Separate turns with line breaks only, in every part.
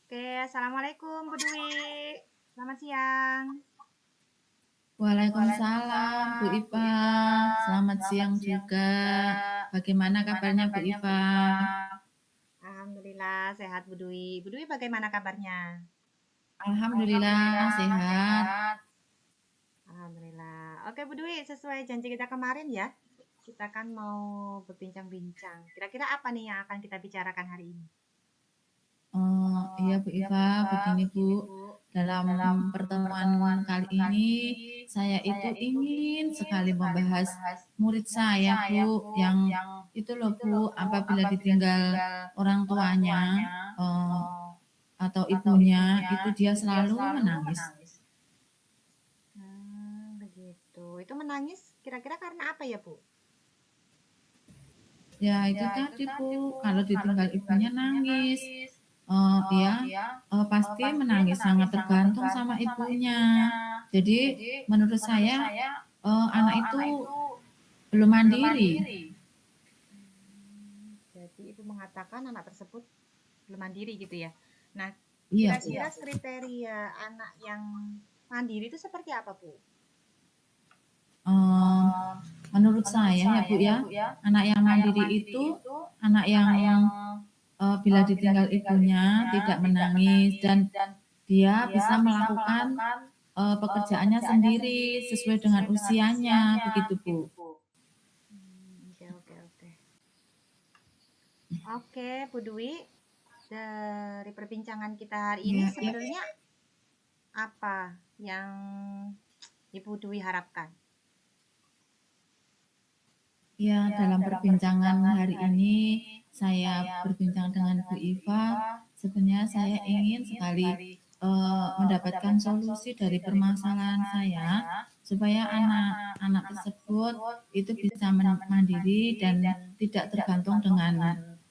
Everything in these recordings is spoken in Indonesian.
Oke, assalamualaikum Bu Dwi. Selamat siang.
Waalaikumsalam, Bu Ipa. Selamat siang juga. Bagaimana kabarnya, Bu Ipa?
Alhamdulillah sehat Bu Dwi. Bu Dwi bagaimana kabarnya?
Alhamdulillah sehat.
Alhamdulillah. Oke Bu Dwi, sesuai janji kita kemarin ya, kita kan mau berbincang-bincang. Kira-kira apa nih yang akan kita bicarakan hari ini?
Iya Bu Ipa, begini Bu. Dalam pertemuan kali ini, saya itu ingin sekali membahas murid saya Bu, yang itu loh Bu, apabila ditinggal orang tuanya eh, atau ibunya, itu dia selalu menangis.
Begitu. Itu menangis kira-kira karena apa ya Bu?
Ya itu tadi Bu, kalau ditinggal ibunya nangis. Ya, pasti menangis, sangat tergantung sama ibunya. Jadi menurut saya anak itu belum mandiri.
Jadi Ibu mengatakan anak tersebut belum mandiri gitu ya. Nah,
Iya Bu.
kira-kira kriteria anak yang mandiri itu seperti apa, Bu?
Eh, Menurut saya ya Bu ya, anak yang mandiri itu anak yang bila ditinggal ibunya tidak menangis dan dia bisa melakukan pekerjaannya sendiri sesuai dengan usianya, begitu Bu.
Oke, oke, oke. Oke, Bu Dwi, dari perbincangan kita hari ini
Ya,
sebenarnya apa yang Ibu Dwi harapkan?
ya, dalam perbincangan hari ini saya berbincang dengan Bu Iva. Sebenarnya saya ingin sekali mendapatkan solusi dari permasalahan saya supaya anak-anak tersebut itu bisa mandiri dan tidak tergantung dengan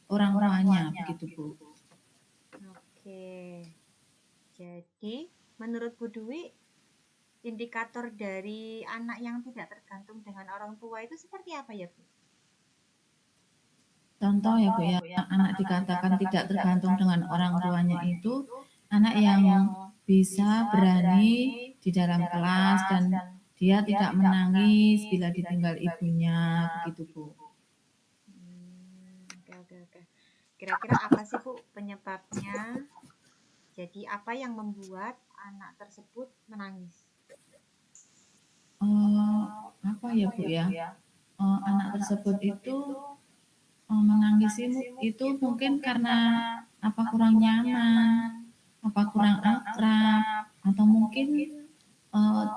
orang tuanya, begitu Bu.
Oke, jadi menurut Bu Dwi, indikator dari anak yang tidak tergantung dengan orang tua itu seperti apa ya, Bu?
Contoh ya Bu ya, anak dikatakan tidak tergantung dengan orang tuanya itu anak yang bisa berani di dalam kelas dan dia tidak menangis bila ditinggal ibunya, begitu Bu.
Oke, oke, oke. Kira-kira apa sih, Bu, penyebabnya? Jadi apa yang membuat anak tersebut menangis?
Apa ya Bu ya? Anak tersebut itu menangis itu mungkin karena apa kurang nyaman, apa kurang akrab, atau mungkin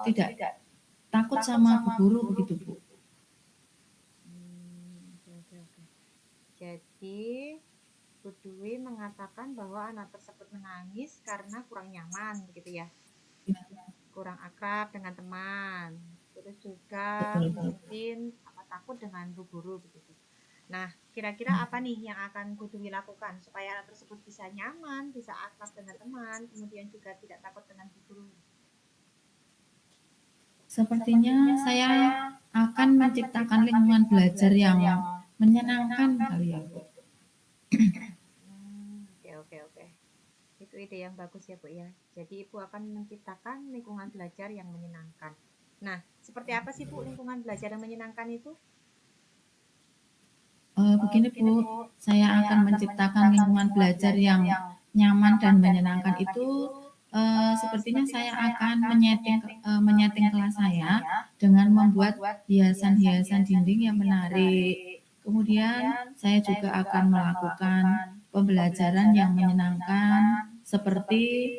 tidak takut sama bu guru, begitu Bu.
Oke, oke, oke. Jadi Bu Dwi mengatakan bahwa anak tersebut menangis karena kurang nyaman, begitu ya? Kurang akrab dengan teman. Terus juga
Betul Bu.
mungkin takut dengan bu guru, begitu. Nah, kira-kira apa nih yang akan Bu Dwi lakukan supaya anak tersebut bisa nyaman, bisa akrab dengan teman, kemudian juga tidak takut dengan bu guru?
Sepertinya saya akan menciptakan lingkungan belajar yang menyenangkan kali ya Bu.
Oke, oke, oke. Itu ide yang bagus ya, Bu ya. Jadi Ibu akan menciptakan lingkungan belajar yang menyenangkan. Nah, seperti apa sih, Bu, lingkungan belajar yang menyenangkan itu?
Begini Bu, saya akan menciptakan lingkungan belajar yang nyaman dan menyenangkan itu sepertinya saya akan menyeting kelas saya dengan membuat hiasan-hiasan dinding yang menarik. Kemudian saya juga akan melakukan pembelajaran yang menyenangkan seperti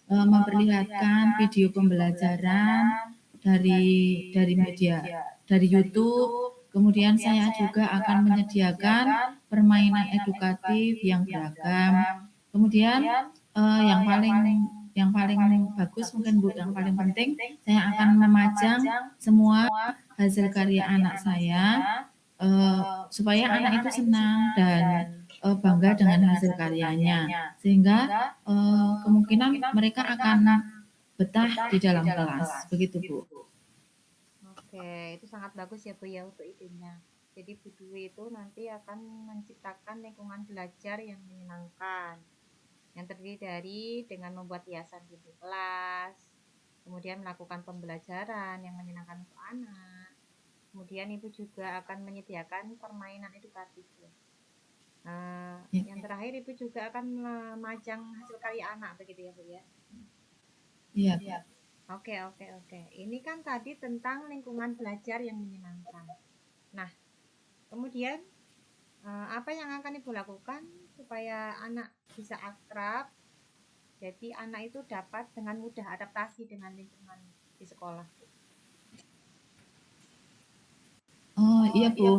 memperlihatkan video pembelajaran dari media dari YouTube. Kemudian saya juga akan menyediakan permainan edukatif yang beragam. Kemudian yang paling bagus mungkin Bu, yang paling penting saya akan memajang semua hasil karya anak saya supaya anak itu senang dan bangga dengan hasil karyanya, sehingga kemungkinan mereka akan betah di dalam kelas, begitu Bu.
Oke, itu sangat bagus ya, Bu ya, untuk idenya. Jadi Bu Dwi itu nanti akan menciptakan lingkungan belajar yang menyenangkan. yang terdiri dari dengan membuat hiasan dinding kelas, kemudian melakukan pembelajaran yang menyenangkan untuk anak. Kemudian Ibu juga akan menyediakan permainan edukatif.
Ya.
Yang terakhir Ibu juga akan memajang hasil karya anak begitu ya Bu ya.
Iya.
Oke. Ini kan tadi tentang lingkungan belajar yang menyenangkan. Nah, kemudian apa yang akan Ibu lakukan supaya anak bisa akrab? Jadi anak itu dapat dengan mudah adaptasi dengan lingkungan di sekolah.
Oh iya Bu,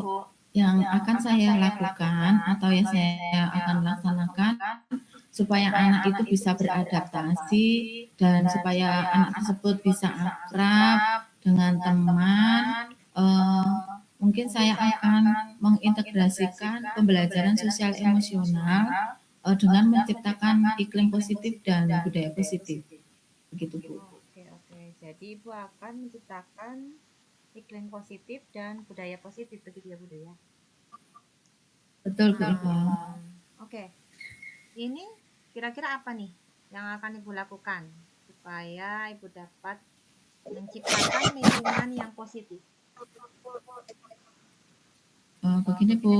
yang akan saya lakukan atau yang saya akan laksanakan supaya anak itu bisa beradaptasi dan supaya anak tersebut bisa akrab dengan teman, mungkin saya akan mengintegrasikan pembelajaran sosial emosional dengan menciptakan iklim positif dan budaya positif. Begitu Bu.
Oke. Jadi Ibu akan menciptakan iklim positif dan budaya positif begitu ya Bu ya.
Betul Bu Iva.
Oke. Ini kira-kira apa nih yang akan Ibu lakukan supaya Ibu dapat menciptakan lingkungan yang positif?
Begini Bu,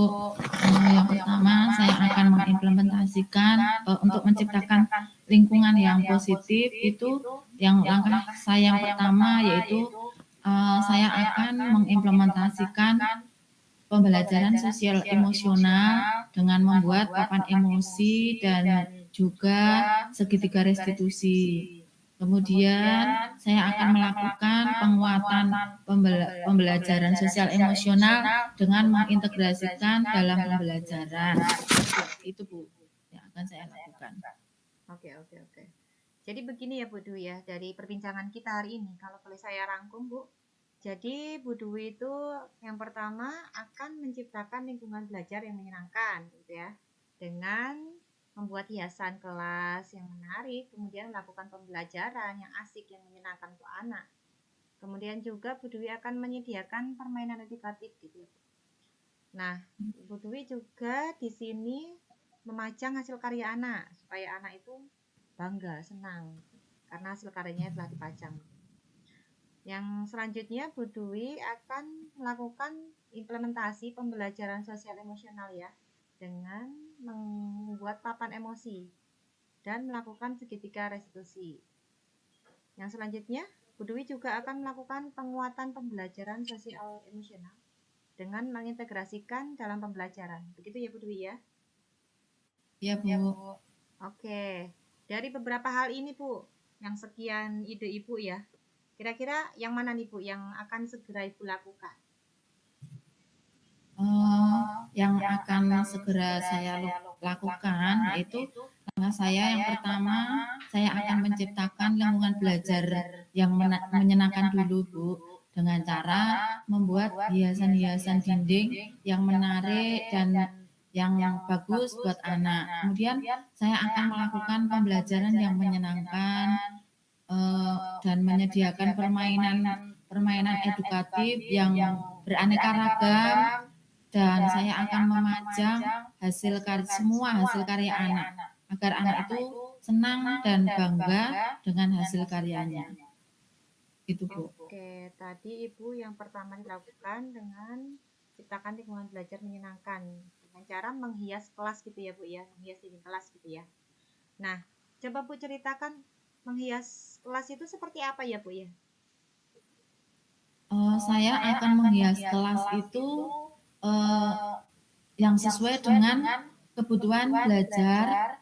yang pertama saya akan mengimplementasikan untuk menciptakan lingkungan yang positif itu yang langkah saya yang pertama yaitu saya akan mengimplementasikan pembelajaran sosial emosional dengan membuat papan emosi dan juga segitiga restitusi. Kemudian saya akan melakukan penguatan pembelajaran sosial emosional dengan mengintegrasikan dalam pembelajaran. Itu Bu yang akan saya lakukan.
Oke. Jadi begini ya Bu Dwi ya, dari perbincangan kita hari ini, kalau boleh saya rangkum Bu. Jadi Bu Dwi itu yang pertama akan menciptakan lingkungan belajar yang menyenangkan gitu ya. Dengan membuat hiasan kelas yang menarik, kemudian melakukan pembelajaran yang asik yang menyenangkan untuk anak. Kemudian juga Bu Dwi akan menyediakan permainan edukatif gitu ya. Nah, Bu Dwi juga di sini memajang hasil karya anak supaya anak itu bangga, senang karena hasil karyanya telah dipajang. Yang selanjutnya Bu Dwi akan melakukan implementasi pembelajaran sosial emosional ya dengan membuat papan emosi dan melakukan segitiga restitusi. Yang selanjutnya Bu Dwi juga akan melakukan penguatan pembelajaran sosial emosional dengan mengintegrasikan dalam pembelajaran. Begitu ya Bu Dwi ya?
Iya Bu.
Oke, dari beberapa hal ini Bu, yang sekian ide Ibu ya, kira-kira yang mana nih Bu yang akan segera Ibu lakukan?
Yang akan segera saya lakukan yaitu langkah saya yang pertama saya akan menciptakan lingkungan belajar yang menyenangkan dulu Bu dengan cara membuat hiasan-hiasan dinding yang menarik dan yang bagus buat anak. Kemudian saya akan melakukan pembelajaran yang menyenangkan dan menyediakan permainan edukatif yang beraneka ragam dan saya akan memajang semua hasil karya anak agar anak itu senang dan bangga dengan hasil karyanya. Itu Bu.
Oke, tadi Ibu yang pertama dilakukan dengan ciptakan lingkungan belajar menyenangkan dengan cara menghias kelas gitu ya Bu ya, menghias dinding kelas gitu ya. Nah, coba Bu ceritakan menghias kelas itu seperti apa ya Bu ya?
Saya akan menghias kelas itu yang sesuai dengan kebutuhan belajar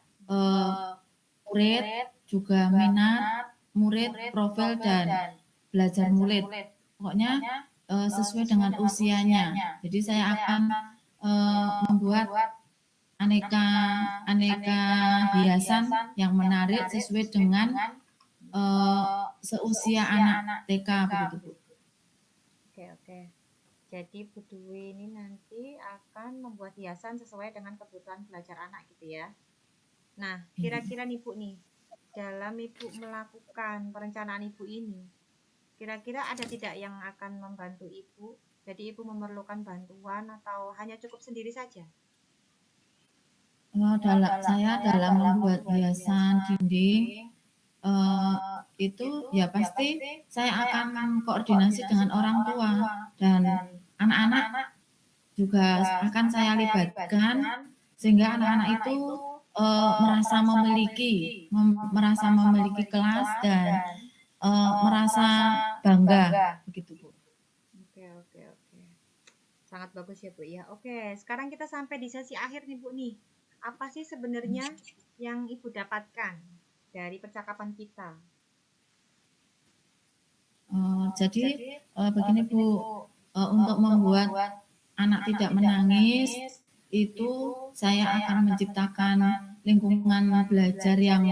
murid, juga minat murid, profil dan belajar murid. Pokoknya sesuai dengan usianya. Jadi saya akan membuat aneka hiasan yang menarik sesuai dengan seusia anak TK begitu Bu.
Oke. Jadi Bu Dwi ini nanti akan membuat hiasan sesuai dengan kebutuhan belajar anak gitu ya. Nah, kira-kira nih Bu nih, dalam Ibu melakukan perencanaan Ibu ini, kira-kira ada tidak yang akan membantu Ibu? Jadi Ibu memerlukan bantuan atau hanya cukup sendiri saja?
Saya dalam membuat hiasan dinding, eee, itu ya pasti saya akan koordinasi dengan orang tua dan anak-anak juga akan saya libatkan sehingga anak-anak itu, merasa memiliki kelas dan, merasa bangga begitu, Bu.
Oke, oke, oke. Sangat bagus ya, Bu, ya. Oke, sekarang kita sampai di sesi akhir nih, Bu, nih. Apa sih sebenarnya yang Ibu dapatkan dari percakapan kita?
Jadi, begini Bu, untuk membuat anak tidak menangis, itu saya akan menciptakan lingkungan belajar yang,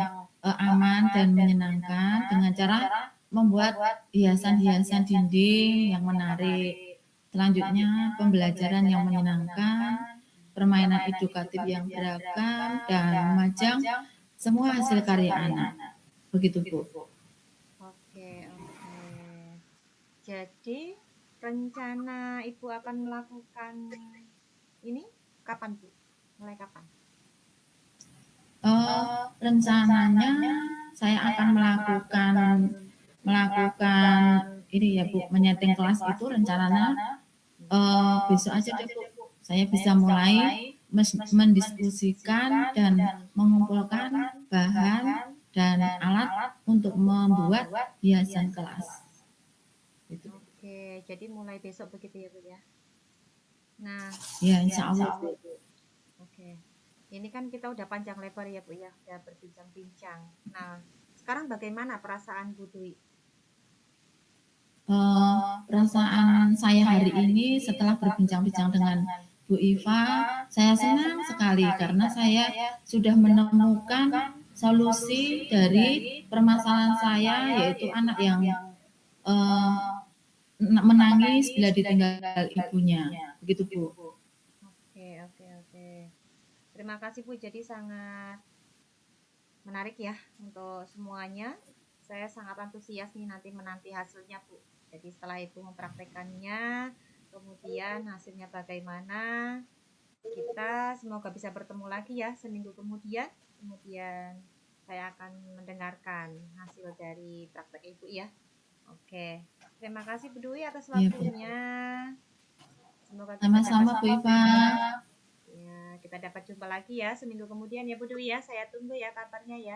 aman dan menyenangkan dengan cara membuat hiasan-hiasan dinding yang menarik. Selanjutnya pembelajaran yang menyenangkan, permainan edukatif yang beragam, dan memajang semua hasil karya anak. Begitu Bu.
Oke, oke. Jadi, rencana Ibu akan melakukan ini kapan, Bu? Mulai kapan?
Rencananya saya akan melakukan ini ya Bu, menyeting kelas itu rencananya besok aja deh Bu. Saya bisa mulai mendiskusikan dan mengumpulkan bahan dan alat untuk membuat hiasan kelas. Gitu.
Oke, jadi mulai besok begitu ya, Bu, ya. Nah,
Ya, insya Allah.
oke. Ini kan kita udah panjang lebar ya, Bu, ya. Udah berbincang-bincang. Nah, sekarang bagaimana perasaan Bu Dwi?
Perasaan saya hari ini setelah berbincang-bincang dengan Bu Iva, saya senang sekali karena saya sudah menemukan solusi dari permasalahan saya, yaitu anak yang menangis bila ditinggal ibunya. Begitu Bu.
Oke, oke, oke. Terima kasih Bu, jadi sangat menarik ya untuk semuanya. Saya sangat antusias nih menanti hasilnya Bu. Jadi setelah Ibu mempraktekannya, kemudian hasilnya bagaimana, kita semoga bisa bertemu lagi ya seminggu kemudian. Kemudian saya akan mendengarkan hasil dari praktek Ibu ya. Oke, terima kasih Bu Dwi atas waktunya. Semoga kita
sama-sama Bu Iva.
Ya, kita dapat jumpa lagi ya seminggu kemudian ya Bu Dwi ya. Saya tunggu ya kabarnya ya.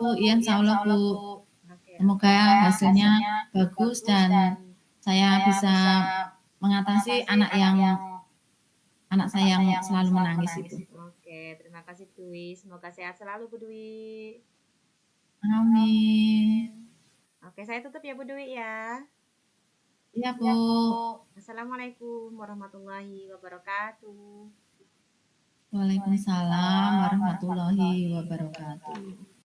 Bu, iya insya Allah Bu.
Oke,
Semoga hasilnya bagus dan saya bisa mengatasi anak saya yang selalu menangis itu.
Oke, terima kasih Bu Dwi. Semoga sehat selalu Bu Dwi.
Amin.
Oke, saya tutup ya Bu Dwi ya.
Iya Bu.
Assalamualaikum warahmatullahi wabarakatuh.
Waalaikumsalam warahmatullahi wabarakatuh.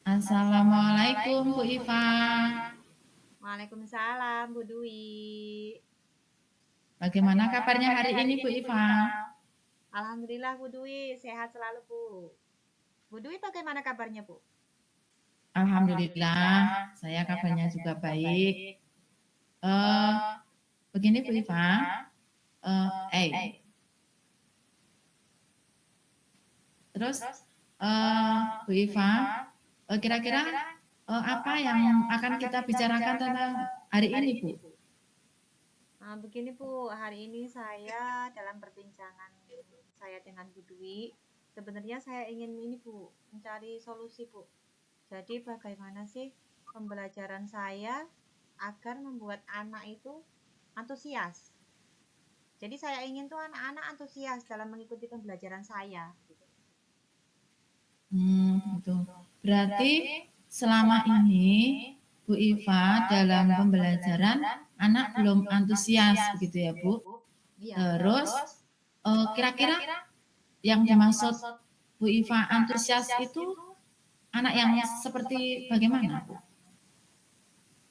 Assalamualaikum Bu Iva.
Waalaikumsalam Bu Dwi.
Bagaimana kabarnya hari ini Bu Iva?
Alhamdulillah Bu Dwi, sehat selalu Bu. Bu Dwi bagaimana kabarnya Bu?
Alhamdulillah, saya kabarnya juga baik. Begini Bu Iva, terus Bu Iva, kira-kira apa yang akan kita bicarakan tentang hari ini Bu?
Nah, begini Bu, hari ini saya dalam perbincangan saya dengan Bu Dwi, sebenarnya saya ingin ini Bu, mencari solusi Bu. Jadi bagaimana sih pembelajaran saya agar membuat anak itu antusias. Jadi saya ingin tuh anak-anak antusias dalam mengikuti pembelajaran saya.
Betul. Berarti selama ini Bu Iva dalam pembelajaran anak belum antusias begitu ya Bu?
Iya.
Terus kira-kira yang dimaksud Bu Iva antusias itu anak yang seperti bagaimana Bu?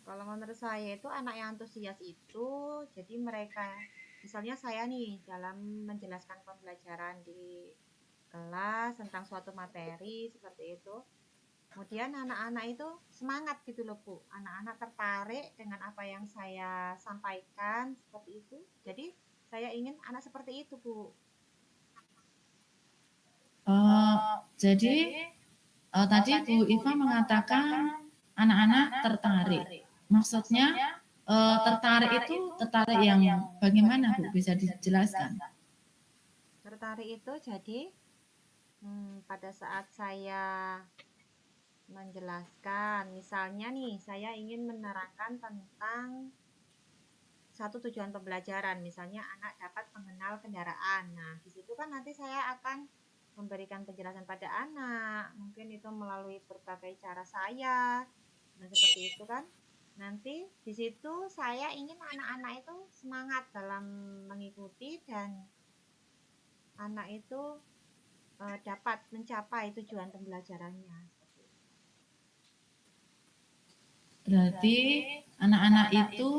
Kalau menurut saya itu anak yang antusias itu, jadi mereka, misalnya saya nih dalam menjelaskan pembelajaran di kelas tentang suatu materi seperti itu, Kemudian anak-anak itu semangat gitu loh Bu. Anak-anak tertarik dengan apa yang saya sampaikan seperti itu. Jadi saya ingin anak seperti itu Bu.
Oh, jadi tadi Bu Iva mengatakan anak-anak tertarik. Maksudnya tertarik itu tertarik yang bagaimana Bu? Bisa dijelaskan?
Tertarik itu jadi pada saat saya menjelaskan, misalnya nih saya ingin menerangkan tentang satu tujuan pembelajaran, misalnya anak dapat mengenal kendaraan. Nah, di situ kan nanti saya akan memberikan penjelasan pada anak, mungkin itu melalui berbagai cara saya, nah seperti itu kan. Nanti di situ saya ingin anak-anak itu semangat dalam mengikuti dan anak itu dapat mencapai tujuan pembelajarannya.
Berarti anak-anak itu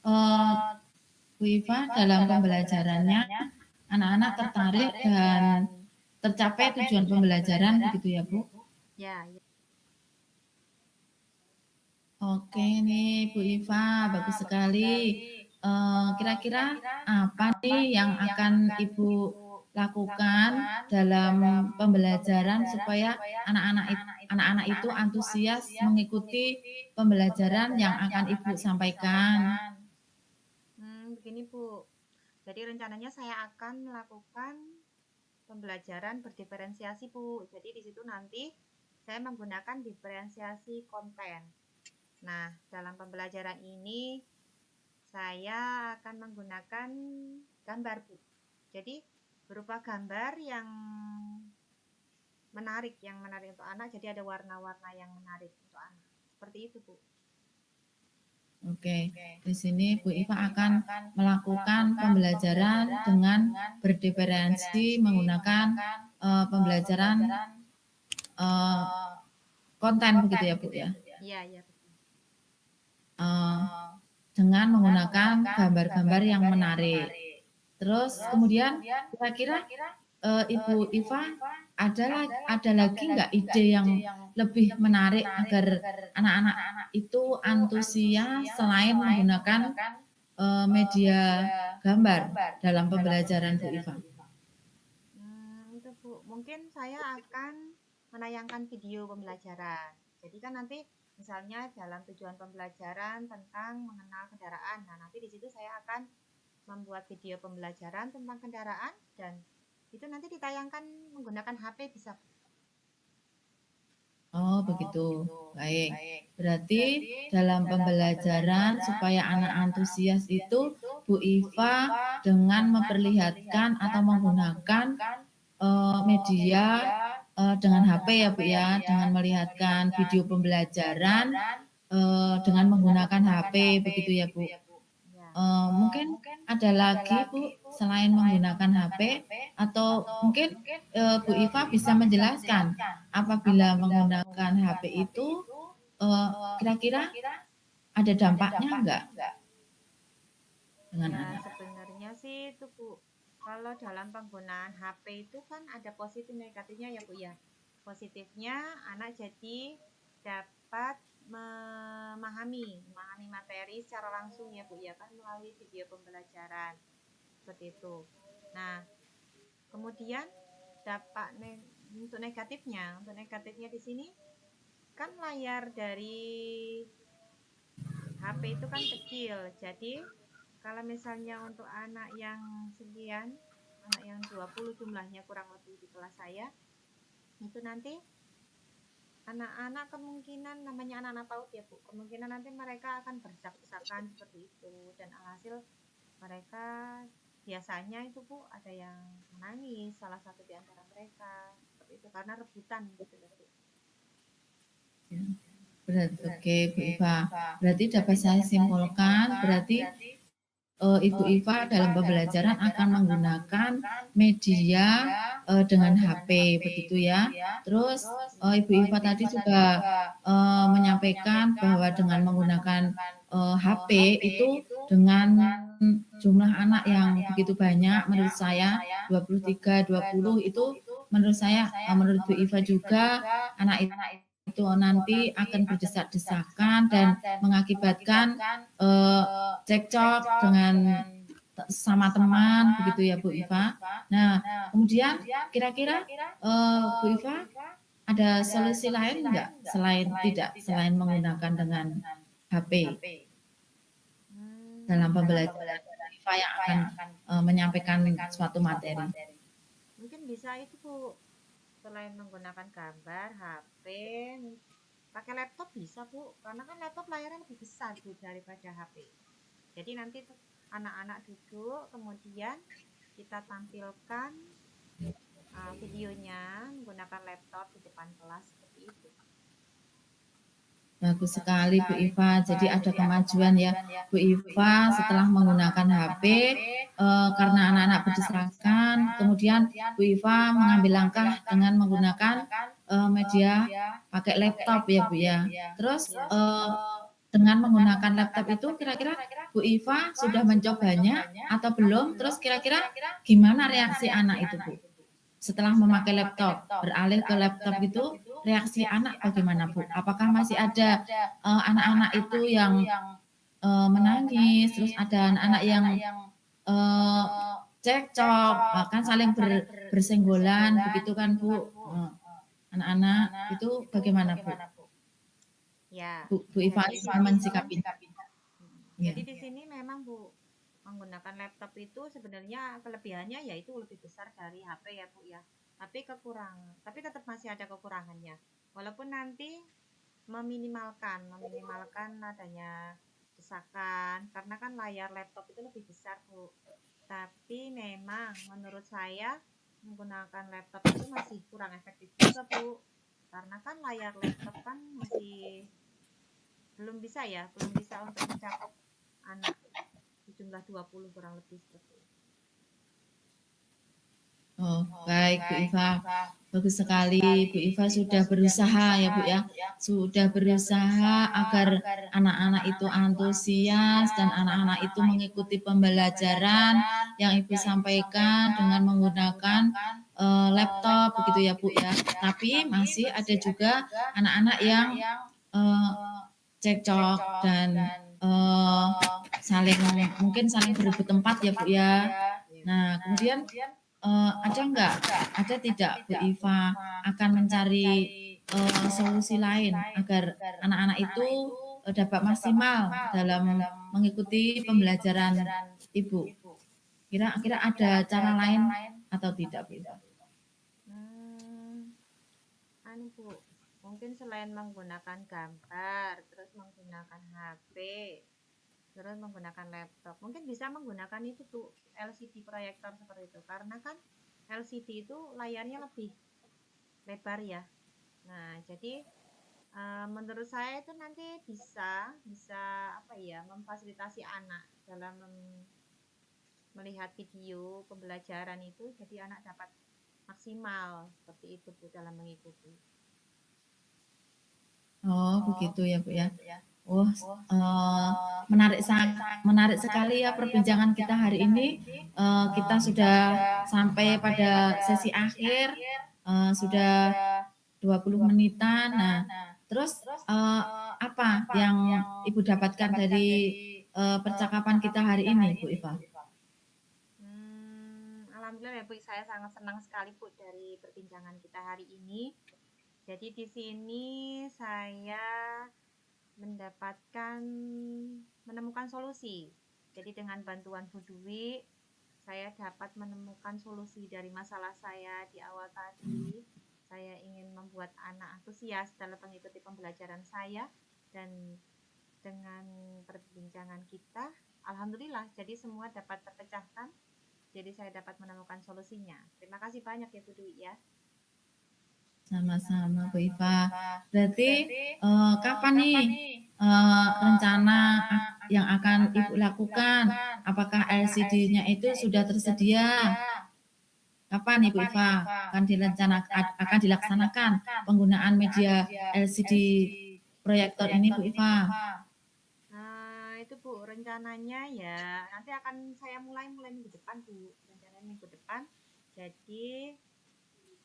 uh, Bu Iva dalam pembelajarannya anak-anak tertarik dan tercapai tujuan pembelajaran begitu ya Bu?
Ya, ya.
Oke nih Bu Iva, bagus sekali. Kira-kira apa nih yang akan Ibu lakukan dalam pembelajaran supaya anak-anak itu antusias mengikuti pembelajaran yang akan Ibu sampaikan?
Begini Bu. Jadi rencananya saya akan melakukan pembelajaran berdiferensiasi Bu. Jadi di situ nanti saya menggunakan diferensiasi konten. Nah, dalam pembelajaran ini saya akan menggunakan gambar Bu. Jadi berupa gambar yang menarik untuk anak. Jadi ada warna-warna yang menarik untuk anak. Seperti itu Bu.
Oke, di sini Bu Iva akan melakukan pembelajaran dengan berdiferensi menggunakan pembelajaran konten begitu ya Bu ya?
Iya, iya.
Dengan menggunakan gambar-gambar yang menarik. Terus kemudian kira-kira Ibu Iva ada lagi nggak ide yang lebih menarik agar anak-anak itu antusias selain menggunakan media gambar dalam pembelajaran Bu Iva?
Itu Bu, mungkin saya akan menayangkan video pembelajaran. Jadi kan nanti misalnya dalam tujuan pembelajaran tentang mengenal kendaraan. Nah, nanti di situ saya akan membuat video pembelajaran tentang kendaraan dan itu nanti ditayangkan menggunakan HP bisa.
Oh, begitu. Baik. Berarti dalam pembelajaran supaya anak antusias itu Bu Iva dengan memperlihatkan atau menggunakan media dengan HP ya Bu ya, dengan melihatkan video pembelajaran dengan menggunakan HP begitu ya Bu. Mungkin ada lagi Bu selain menggunakan HP atau mungkin Bu Iva bisa menjelaskan apabila menggunakan HP itu kira-kira ada dampaknya enggak dengan anak?
Sebenarnya sih itu Bu, kalau dalam penggunaan HP itu kan ada positif negatifnya ya Bu ya. Positifnya anak jadi dapat memahami materi secara langsung ya Bu ya kan melalui video pembelajaran seperti itu. Nah, kemudian untuk negatifnya di sini kan layar dari HP itu kan kecil. Jadi kalau misalnya untuk anak yang sekian, anak yang 20 jumlahnya kurang lebih di kelas saya, itu nanti anak-anak kemungkinan namanya anak-anak PAUD ya Bu, kemungkinan nanti mereka akan berdesak-desakan seperti itu dan alhasil mereka biasanya itu Bu ada yang menangis salah satu di antara mereka seperti itu karena rebutan gitu loh Bu.
Berarti oke Bu Iva. Berarti dapat saya simpulkan berarti Ibu Iva dalam pembelajaran akan menggunakan media dengan HP begitu ya. Terus Ibu Iva tadi juga menyampaikan bahwa dengan menggunakan HP itu dengan jumlah anak yang begitu banyak menurut saya 23 20 itu menurut saya menurut Bu Iva juga anak itu itu nanti akan berdesak-desakan dan mengakibatkan cekcok dengan sama teman begitu ya Bu Iva. Nah, kemudian kira-kira Bu Iva ada solusi lain enggak selain menggunakan dengan HP dalam
Kalau
pembelajaran Bu Iva yang akan menyampaikan suatu materi?
mungkin bisa itu Bu, selain menggunakan gambar, HP, pakai laptop bisa Bu, karena kan laptop layarnya lebih besar Bu daripada HP. Jadi nanti tuh anak-anak duduk, kemudian kita tampilkan videonya menggunakan laptop di depan kelas seperti itu.
Bagus sekali Bu Iva. Jadi ada kemajuan ya Bu Iva setelah menggunakan HP karena anak-anak berdesakan. Kemudian Bu Iva mengambil langkah dengan menggunakan media pakai laptop ya Bu ya. Terus dengan menggunakan laptop itu kira-kira Bu Iva sudah mencobanya atau belum? Terus kira-kira gimana reaksi anak itu Bu? Setelah memakai laptop, beralih ke laptop itu, reaksi anak bagaimana Bu? Apakah masih ada anak-anak itu yang menangis, terus ada anak-anak yang cekcok, kan saling bersenggolan, begitu kan Bu? Anak-anak itu bagaimana Bu?
Ya,
Bu Iva
jadi di
mensikapinya. Ya.
Jadi di sini memang Bu, menggunakan laptop itu sebenarnya kelebihannya yaitu lebih besar dari HP ya Bu ya. Tapi tetap masih ada kekurangannya. Walaupun nanti meminimalkan adanya desakan karena kan layar laptop itu lebih besar Bu. Tapi memang menurut saya menggunakan laptop itu masih kurang efektif juga Bu. Karena kan layar laptop kan masih belum bisa untuk mencakup anak jumlah 20 kurang lebih seperti itu.
Oh, baik Bu Iva. Bagus sekali Bu Iva sudah berusaha ya Bu ya. Sudah berusaha agar anak-anak itu antusias dan anak-anak itu mengikuti pembelajaran yang Ibu sampaikan dengan menggunakan laptop begitu ya Bu ya. Tapi masih ada juga anak-anak yang cekcok dan mungkin saling berebut tempat ya Bu ya. Nah, kemudian ada tidak Bu Iva akan mencari solusi lain agar anak-anak itu dapat maksimal dalam mengikuti pembelajaran Ibu? Kira-kira ada cara lain atau tidak Bu Iva?
Bu, mungkin selain menggunakan gambar, terus menggunakan HP, terus menggunakan laptop, mungkin bisa menggunakan itu tuh LCD proyektor seperti itu, karena kan LCD itu layarnya lebih lebar ya. Nah, jadi menurut saya itu nanti bisa memfasilitasi anak dalam melihat video pembelajaran itu, jadi anak dapat maksimal seperti itu Bu dalam mengikuti.
Oh, begitu ya Bu ya. Oh, menarik sekali ya perbincangan kita hari ini. Kita sudah sampai pada sesi akhir, sudah 20 menitan. Nah, terus apa yang Ibu dapatkan dari percakapan kita hari ini, Bu Iva?
Alhamdulillah ya Bu, saya sangat senang sekali Bu dari perbincangan kita hari ini. Jadi di sini saya menemukan solusi. Jadi dengan bantuan Bu Dwi, saya dapat menemukan solusi dari masalah saya di awal tadi. Saya ingin membuat anak antusias dalam mengikuti pembelajaran saya, dan dengan perbincangan kita, alhamdulillah, jadi semua dapat terpecahkan. Jadi saya dapat menemukan solusinya. Terima kasih banyak ya Bu Dwi ya.
Sama-sama Bu Iva. Berarti kapan nih rencana yang akan Ibu lakukan? Apakah LCD-nya itu sudah tersedia? Kapan Ibu Iva akan dilaksanakan penggunaan media LCD proyektor ini Bu Iva?
Nah, itu Bu, rencananya ya nanti akan saya mulai minggu depan Bu. Rencananya minggu depan. Jadi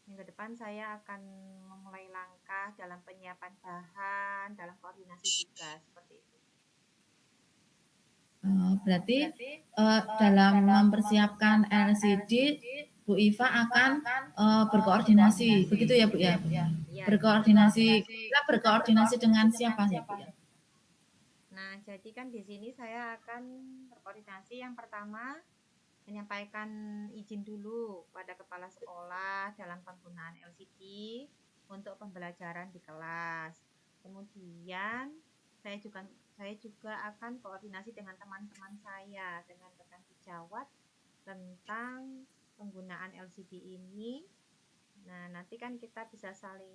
Minggu depan saya akan memulai langkah dalam penyiapan bahan, dalam koordinasi juga seperti itu.
Berarti dalam mempersiapkan LCD, Bu Iva akan berkoordinasi, begitu ya Bu ya?
Iya,
Berkoordinasi, kita berkoordinasi dengan siapa ya Bu ya?
nah, jadi kan di sini saya akan berkoordinasi yang pertama menyampaikan izin dulu pada kepala sekolah dalam penggunaan LCD untuk pembelajaran di kelas. Kemudian saya juga akan koordinasi dengan teman-teman saya, dengan rekan sejawat tentang penggunaan LCD ini. Nah, nanti kan kita bisa saling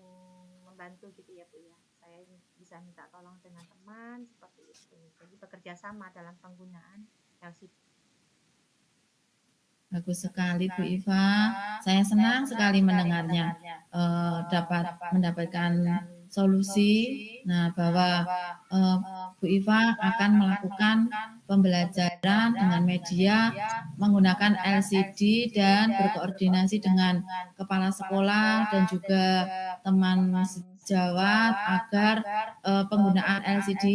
membantu gitu ya, Bu ya. Saya bisa minta tolong dengan teman seperti itu. Jadi bekerja sama dalam penggunaan LCD.
Bagus sekali Bu Iva, saya senang sekali mendengarnya, dapat mendapatkan solusi. Nah, bahwa Bu Iva akan melakukan pembelajaran dengan media menggunakan LCD dan berkoordinasi dengan kepala sekolah dan juga teman sejawat agar penggunaan LCD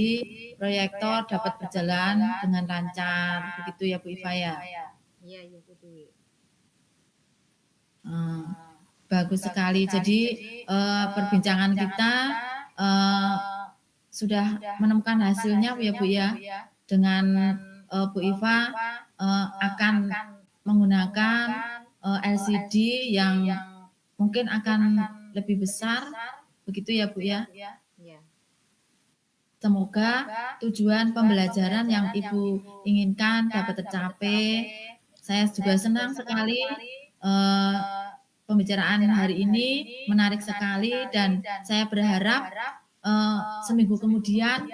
proyektor dapat berjalan dengan lancar. Begitu ya Bu Iva ya?
Iya, iya, Bu Dewi.
Bagus sekali. Jadi perbincangan kita sudah menemukan hasilnya ya Bu ya. Dengan Bu Iva akan menggunakan LCD yang mungkin akan lebih besar, begitu ya Bu ya.
Iya.
Semoga tujuan pembelajaran yang Ibu inginkan dapat tercapai. Saya juga senang sekali pembicaraan hari ini menarik sekali dan saya berharap seminggu kemudian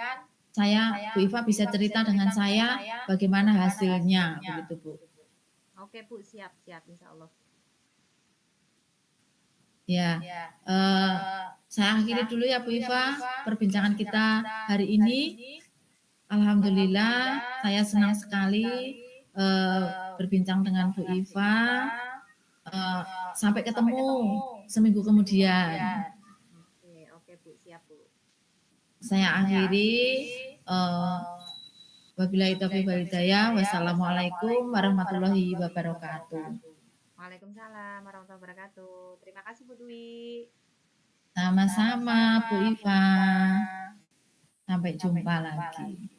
Bu Iva bisa cerita dengan saya bagaimana hasilnya, begitu Bu.
Oke Bu, siap-siap insya Allah.
Ya, saya akhiri dulu ya Bu Iva perbincangan kita hari ini. Alhamdulillah, saya senang sekali berbincang dengan Bu Iva. Sampai ketemu seminggu kemudian.
Oke Bu, siap Bu.
Saya akhiri. Wabillahi taufiq wal hidayah. Wassalamualaikum warahmatullahi wabarakatuh.
Waalaikumsalam warahmatullahi wabarakatuh. Terima kasih Bu Dwi.
Sama-sama Bu Iva. Sampai jumpa lagi.